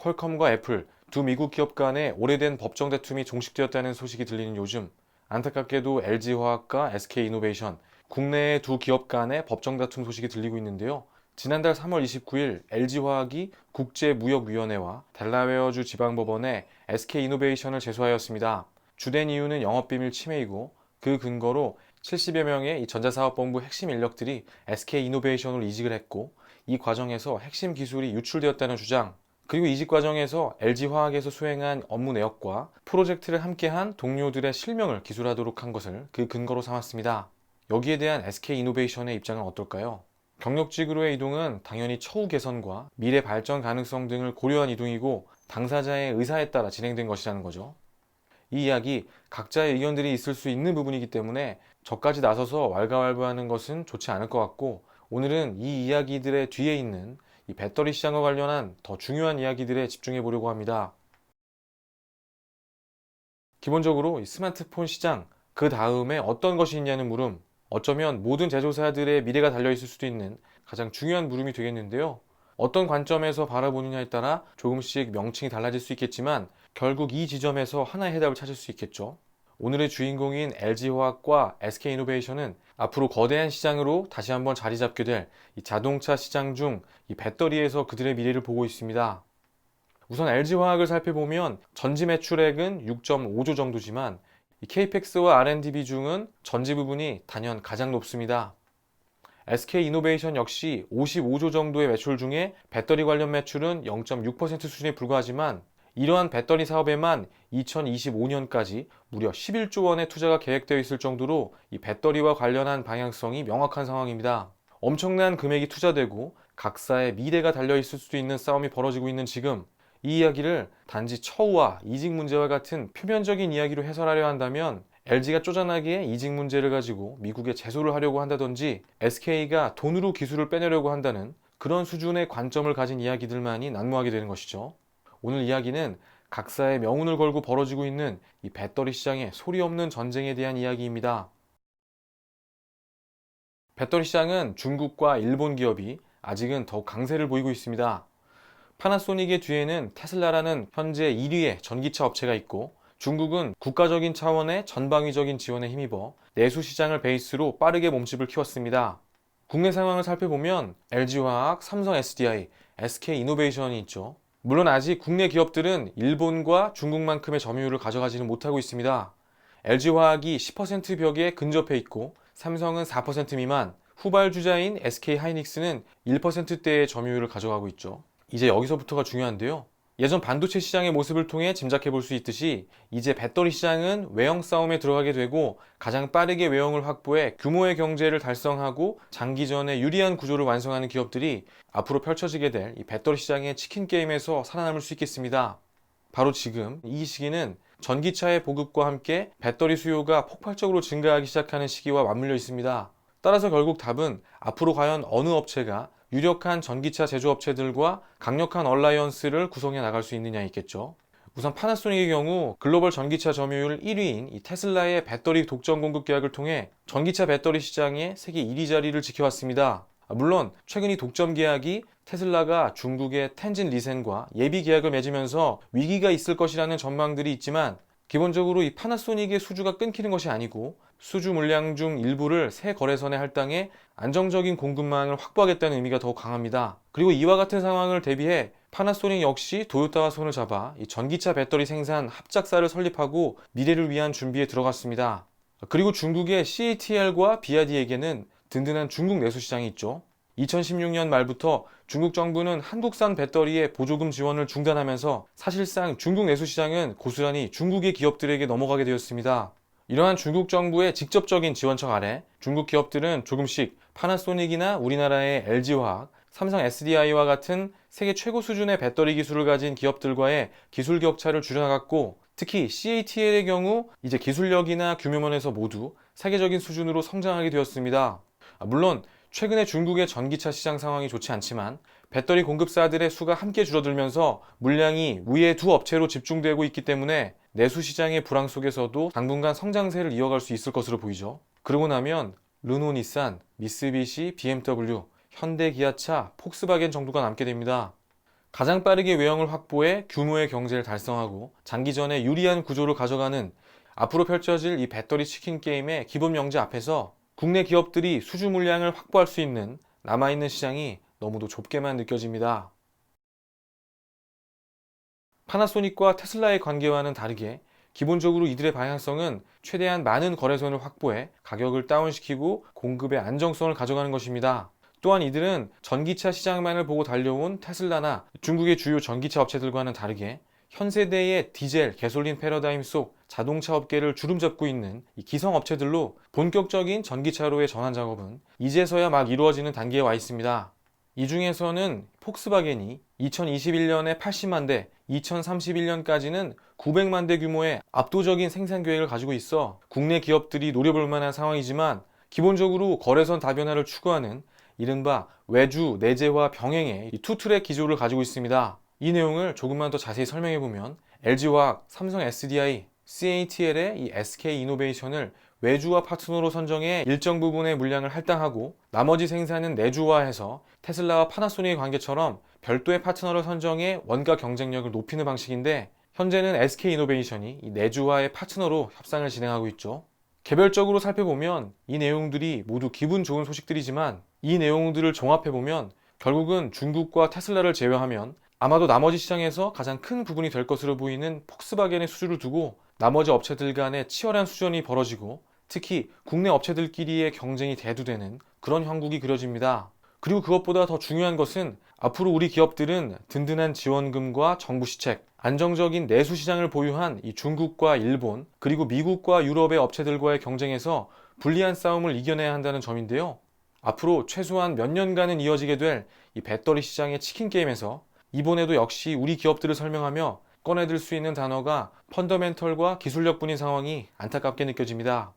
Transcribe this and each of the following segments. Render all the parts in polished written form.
퀄컴과 애플 두 미국 기업 간의 오래된 법정 다툼이 종식되었다는 소식이 들리는 요즘, 안타깝게도 LG화학과 SK이노베이션, 국내의 두 기업 간의 법정 다툼 소식이 들리고 있는데요. 지난달 3월 29일 LG화학이 국제무역위원회와 델라웨어주 지방법원에 SK이노베이션을 제소하였습니다. 주된 이유는 영업비밀 침해이고, 그 근거로 70여 명의 전자사업본부 핵심 인력들이 SK이노베이션으로 이직을 했고, 이 과정에서 핵심 기술이 유출되었다는 주장, 그리고 이직 과정에서 LG화학에서 수행한 업무 내역과 프로젝트를 함께한 동료들의 실명을 기술하도록 한 것을 그 근거로 삼았습니다. 여기에 대한 SK이노베이션의 입장은 어떨까요? 경력직으로의 이동은 당연히 처우 개선과 미래 발전 가능성 등을 고려한 이동이고, 당사자의 의사에 따라 진행된 것이라는 거죠. 이 이야기, 각자의 의견들이 있을 수 있는 부분이기 때문에 저까지 나서서 왈가왈부하는 것은 좋지 않을 것 같고, 오늘은 이 이야기들의 뒤에 있는 이 배터리 시장과 관련한 더 중요한 이야기들에 집중해 보려고 합니다. 기본적으로 이 스마트폰 시장, 그 다음에 어떤 것이 있냐는 물음, 어쩌면 모든 제조사들의 미래가 달려있을 수도 있는 가장 중요한 물음이 되겠는데요. 어떤 관점에서 바라보느냐에 따라 조금씩 명칭이 달라질 수 있겠지만, 결국 이 지점에서 하나의 해답을 찾을 수 있겠죠. 오늘의 주인공인 LG화학과 SK이노베이션은 앞으로 거대한 시장으로 다시 한번 자리 잡게 될 이 자동차 시장 중 이 배터리에서 그들의 미래를 보고 있습니다. 우선 LG화학을 살펴보면 전지 매출액은 6.5조 정도지만, 이 KPX와 R&D 비중은 전지 부분이 단연 가장 높습니다. SK이노베이션 역시 55조 정도의 매출 중에 배터리 관련 매출은 0.6% 수준에 불과하지만, 이러한 배터리 사업에만 2025년까지 무려 11조 원의 투자가 계획되어 있을 정도로 이 배터리와 관련한 방향성이 명확한 상황입니다. 엄청난 금액이 투자되고 각사의 미래가 달려있을 수도 있는 싸움이 벌어지고 있는 지금, 이 이야기를 단지 처우와 이직 문제와 같은 표면적인 이야기로 해설하려 한다면, LG가 쪼잔하게 이직 문제를 가지고 미국에 제소를 하려고 한다든지, SK가 돈으로 기술을 빼내려고 한다는 그런 수준의 관점을 가진 이야기들만이 난무하게 되는 것이죠. 오늘 이야기는 각사의 명운을 걸고 벌어지고 있는 이 배터리 시장의 소리 없는 전쟁에 대한 이야기입니다. 배터리 시장은 중국과 일본 기업이 아직은 더욱 강세를 보이고 있습니다. 파나소닉의 뒤에는 테슬라라는 현재 1위의 전기차 업체가 있고, 중국은 국가적인 차원의 전방위적인 지원에 힘입어 내수 시장을 베이스로 빠르게 몸집을 키웠습니다. 국내 상황을 살펴보면 LG화학, 삼성 SDI, SK이노베이션이 있죠. 물론 아직 국내 기업들은 일본과 중국만큼의 점유율을 가져가지는 못하고 있습니다. LG화학이 10% 벽에 근접해 있고, 삼성은 4% 미만, 후발주자인 SK하이닉스는 1%대의 점유율을 가져가고 있죠. 이제 여기서부터가 중요한데요. 예전 반도체 시장의 모습을 통해 짐작해 볼 수 있듯이, 이제 배터리 시장은 외형 싸움에 들어가게 되고, 가장 빠르게 외형을 확보해 규모의 경제를 달성하고 장기전에 유리한 구조를 완성하는 기업들이 앞으로 펼쳐지게 될 이 배터리 시장의 치킨 게임에서 살아남을 수 있겠습니다. 바로 지금 이 시기는 전기차의 보급과 함께 배터리 수요가 폭발적으로 증가하기 시작하는 시기와 맞물려 있습니다. 따라서 결국 답은 앞으로 과연 어느 업체가 유력한 전기차 제조업체들과 강력한 얼라이언스를 구성해 나갈 수 있느냐에 있겠죠. 우선 파나소닉의 경우 글로벌 전기차 점유율 1위인 이 테슬라의 배터리 독점 공급 계약을 통해 전기차 배터리 시장의 세계 1위 자리를 지켜왔습니다. 물론 최근 이 독점 계약이 테슬라가 중국의 텐진 리센과 예비 계약을 맺으면서 위기가 있을 것이라는 전망들이 있지만, 기본적으로 이 파나소닉의 수주가 끊기는 것이 아니고, 수주 물량 중 일부를 새 거래선에 할당해 안정적인 공급망을 확보하겠다는 의미가 더욱 강합니다. 그리고 이와 같은 상황을 대비해 파나소닉 역시 도요타와 손을 잡아 이 전기차 배터리 생산 합작사를 설립하고 미래를 위한 준비에 들어갔습니다. 그리고 중국의 CATL과 BYD에게는 든든한 중국 내수 시장이 있죠. 2016년 말부터 중국 정부는 한국산 배터리의 보조금 지원을 중단하면서 사실상 중국 내수 시장은 고스란히 중국의 기업들에게 넘어가게 되었습니다. 이러한 중국 정부의 직접적인 지원책 아래 중국 기업들은 조금씩 파나소닉이나 우리나라의 LG화학, 삼성 SDI와 같은 세계 최고 수준의 배터리 기술을 가진 기업들과의 기술 격차를 줄여나갔고, 특히 CATL의 경우 이제 기술력이나 규모면에서 모두 세계적인 수준으로 성장하게 되었습니다. 물론 최근에 중국의 전기차 시장 상황이 좋지 않지만, 배터리 공급사들의 수가 함께 줄어들면서 물량이 위의 두 업체로 집중되고 있기 때문에 내수 시장의 불황 속에서도 당분간 성장세를 이어갈 수 있을 것으로 보이죠. 그러고 나면 르노, 닛산, 미쓰비시, BMW, 현대, 기아차, 폭스바겐 정도가 남게 됩니다. 가장 빠르게 외형을 확보해 규모의 경제를 달성하고 장기전에 유리한 구조를 가져가는 앞으로 펼쳐질 이 배터리 치킨 게임의 기본 명제 앞에서 국내 기업들이 수주 물량을 확보할 수 있는 남아있는 시장이 너무도 좁게만 느껴집니다. 파나소닉과 테슬라의 관계와는 다르게 기본적으로 이들의 방향성은 최대한 많은 거래선을 확보해 가격을 다운시키고 공급의 안정성을 가져가는 것입니다. 또한 이들은 전기차 시장만을 보고 달려온 테슬라나 중국의 주요 전기차 업체들과는 다르게 현 세대의 디젤, 개솔린 패러다임 속 자동차 업계를 주름잡고 있는 이 기성 업체들로 본격적인 전기차로의 전환 작업은 이제서야 막 이루어지는 단계에 와 있습니다. 이 중에서는 폭스바겐이 2021년에 80만 대, 2031년까지는 900만 대 규모의 압도적인 생산 계획을 가지고 있어 국내 기업들이 노려볼 만한 상황이지만 기본적으로 거래선 다변화를 추구하는 이른바 외주, 내재화 병행의 투트랙 기조를 가지고 있습니다. 이 내용을 조금만 더 자세히 설명해보면 LG화학, 삼성 SDI, CATL의 이 SK이노베이션을 외주화 파트너로 선정해 일정 부분의 물량을 할당하고 나머지 생산은 내주화해서 테슬라와 파나소닉의 관계처럼 별도의 파트너를 선정해 원가 경쟁력을 높이는 방식인데 현재는 SK이노베이션이 이 내주화의 파트너로 협상을 진행하고 있죠. 개별적으로 살펴보면 이 내용들이 모두 기분 좋은 소식들이지만 이 내용들을 종합해보면 결국은 중국과 테슬라를 제외하면 아마도 나머지 시장에서 가장 큰 부분이 될 것으로 보이는 폭스바겐의 수주를 두고 나머지 업체들 간의 치열한 수전이 벌어지고 특히 국내 업체들끼리의 경쟁이 대두되는 그런 형국이 그려집니다. 그리고 그것보다 더 중요한 것은 앞으로 우리 기업들은 든든한 지원금과 정부 시책, 안정적인 내수 시장을 보유한 이 중국과 일본, 그리고 미국과 유럽의 업체들과의 경쟁에서 불리한 싸움을 이겨내야 한다는 점인데요. 앞으로 최소한 몇 년간은 이어지게 될 이 배터리 시장의 치킨 게임에서 이번에도 역시 우리 기업들을 설명하며 꺼내들 수 있는 단어가 펀더멘털과 기술력뿐인 상황이 안타깝게 느껴집니다.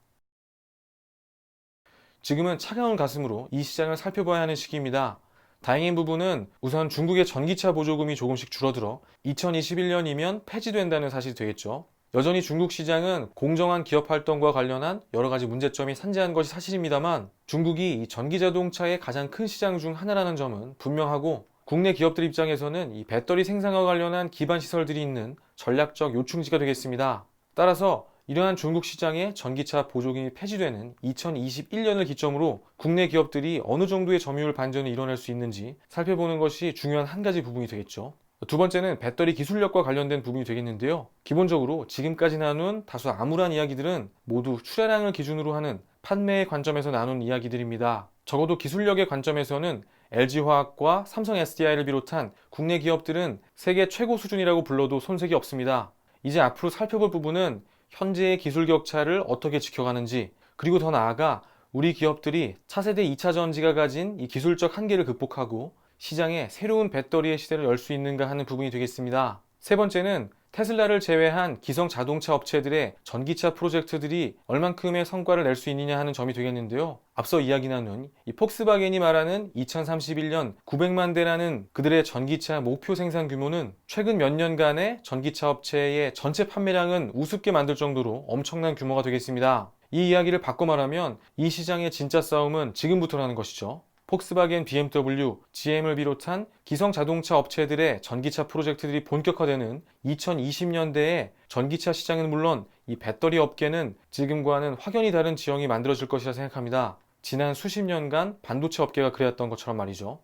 지금은 차가운 가슴으로 이 시장을 살펴봐야 하는 시기입니다. 다행인 부분은 우선 중국의 전기차 보조금이 조금씩 줄어들어 2021년이면 폐지된다는 사실이 되겠죠. 여전히 중국 시장은 공정한 기업 활동과 관련한 여러 가지 문제점이 산재한 것이 사실입니다만 중국이 이 전기자동차의 가장 큰 시장 중 하나라는 점은 분명하고 국내 기업들 입장에서는 이 배터리 생산과 관련한 기반 시설들이 있는 전략적 요충지가 되겠습니다. 따라서 이러한 중국 시장의 전기차 보조금이 폐지되는 2021년을 기점으로 국내 기업들이 어느 정도의 점유율 반전을 이뤄낼 수 있는지 살펴보는 것이 중요한 한 가지 부분이 되겠죠. 두 번째는 배터리 기술력과 관련된 부분이 되겠는데요. 기본적으로 지금까지 나눈 다소 암울한 이야기들은 모두 출하량을 기준으로 하는 판매의 관점에서 나눈 이야기들입니다. 적어도 기술력의 관점에서는 LG화학과 삼성 SDI를 비롯한 국내 기업들은 세계 최고 수준이라고 불러도 손색이 없습니다. 이제 앞으로 살펴볼 부분은 현재의 기술 격차를 어떻게 지켜가는지, 그리고 더 나아가 우리 기업들이 차세대 2차 전지가 가진 이 기술적 한계를 극복하고 시장에 새로운 배터리의 시대를 열 수 있는가 하는 부분이 되겠습니다. 세 번째는 테슬라를 제외한 기성 자동차 업체들의 전기차 프로젝트들이 얼만큼의 성과를 낼 수 있느냐 하는 점이 되겠는데요. 앞서 이야기 나눈 이 폭스바겐이 말하는 2031년 900만 대라는 그들의 전기차 목표 생산 규모는 최근 몇 년간의 전기차 업체의 전체 판매량은 우습게 만들 정도로 엄청난 규모가 되겠습니다. 이 이야기를 바꿔 말하면 이 시장의 진짜 싸움은 지금부터라는 것이죠. 폭스바겐, BMW, GM을 비롯한 기성 자동차 업체들의 전기차 프로젝트들이 본격화되는 2020년대에 전기차 시장은 물론 이 배터리 업계는 지금과는 확연히 다른 지형이 만들어질 것이라 생각합니다. 지난 수십 년간 반도체 업계가 그래왔던 것처럼 말이죠.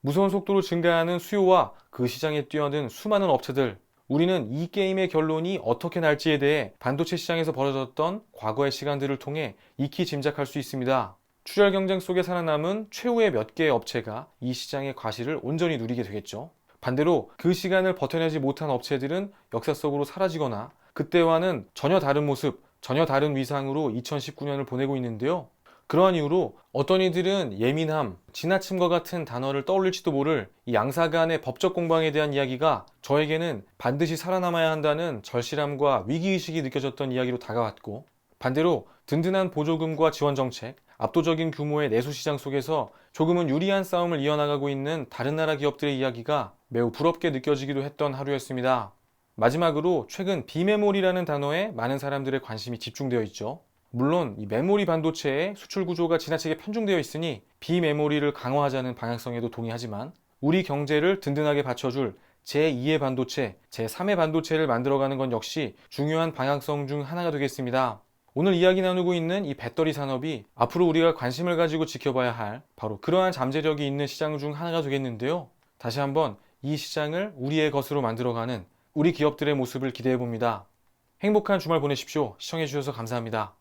무서운 속도로 증가하는 수요와 그 시장에 뛰어든 수많은 업체들, 우리는 이 게임의 결론이 어떻게 날지에 대해 반도체 시장에서 벌어졌던 과거의 시간들을 통해 익히 짐작할 수 있습니다. 출혈 경쟁 속에 살아남은 최후의 몇 개의 업체가 이 시장의 과실을 온전히 누리게 되겠죠. 반대로 그 시간을 버텨내지 못한 업체들은 역사 속으로 사라지거나 그때와는 전혀 다른 모습, 전혀 다른 위상으로 2019년을 보내고 있는데요. 그러한 이유로 어떤 이들은 예민함, 지나침과 같은 단어를 떠올릴지도 모를 이 양사 간의 법적 공방에 대한 이야기가 저에게는 반드시 살아남아야 한다는 절실함과 위기의식이 느껴졌던 이야기로 다가왔고, 반대로 든든한 보조금과 지원 정책, 압도적인 규모의 내수 시장 속에서 조금은 유리한 싸움을 이어나가고 있는 다른 나라 기업들의 이야기가 매우 부럽게 느껴지기도 했던 하루였습니다. 마지막으로 최근 비메모리라는 단어에 많은 사람들의 관심이 집중되어 있죠. 물론 이 메모리 반도체의 수출 구조가 지나치게 편중되어 있으니 비메모리를 강화하자는 방향성에도 동의하지만 우리 경제를 든든하게 받쳐줄 제2의 반도체, 제3의 반도체를 만들어가는 건 역시 중요한 방향성 중 하나가 되겠습니다. 오늘 이야기 나누고 있는 이 배터리 산업이 앞으로 우리가 관심을 가지고 지켜봐야 할 바로 그러한 잠재력이 있는 시장 중 하나가 되겠는데요. 다시 한번 이 시장을 우리의 것으로 만들어가는 우리 기업들의 모습을 기대해 봅니다. 행복한 주말 보내십시오. 시청해 주셔서 감사합니다.